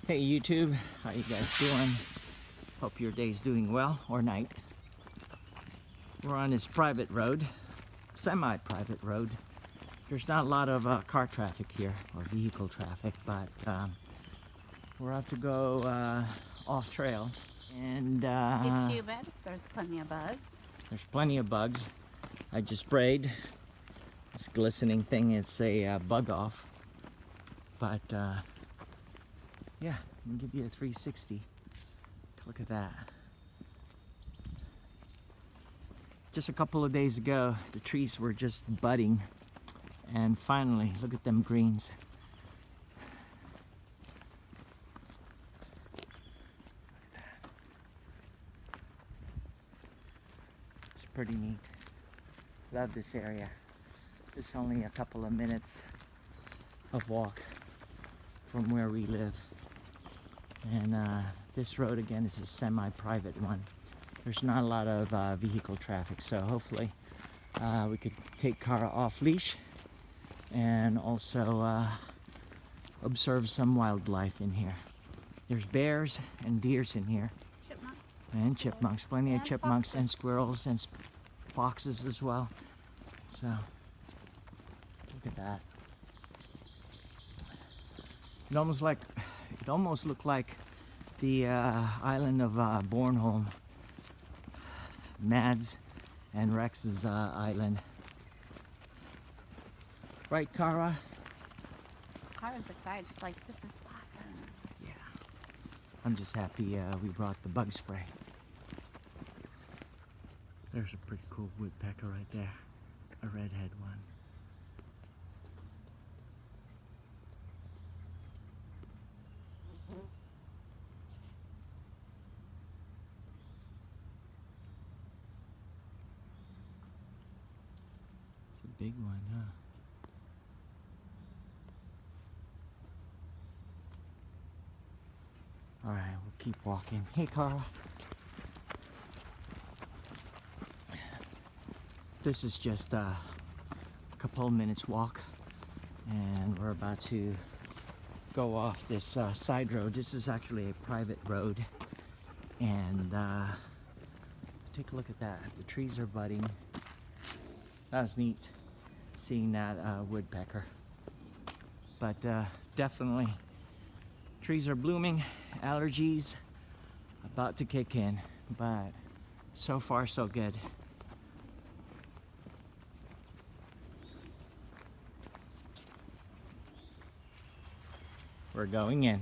Hey YouTube, how you guys doing? Hope your day's doing well, or night. We're on this private road, semi-private road. There's not a lot of car traffic here, or vehicle traffic, but we're out to go off trail. And It's humid. There's plenty of bugs. there's plenty of bugs. I just sprayed this glistening thing. It's a bug off. But yeah, I'm gonna give you a 360. Look at that. Just a couple of days ago, the trees were just budding, and finally, look at them greens. It's pretty neat. Love this area. Just only a couple of minutes of walk from where we live. And this road again is a semi-private one. There's not a lot of vehicle traffic, so hopefully we could take Kara off leash and also observe some wildlife in here. There's bears and deers in here. Chipmunks. And chipmunks, plenty of And chipmunks foxes. and squirrels and foxes as well. So look at that. It almost looked like the island of Bornholm, Mads and Rex's island. Right, Kara? Kara's excited. She's like, this is awesome. Yeah. I'm just happy we brought the bug spray. There's a pretty cool woodpecker right there. A redhead one. It's a big one, huh? All right, we'll keep walking. Hey, Kara. This is just a couple of minutes walk, and we're about to go off this side road. This is actually a private road, and take a look at that. The trees are budding. That was neat, seeing that woodpecker. But definitely, trees are blooming. Allergies about to kick in, but so far so good. We're going in.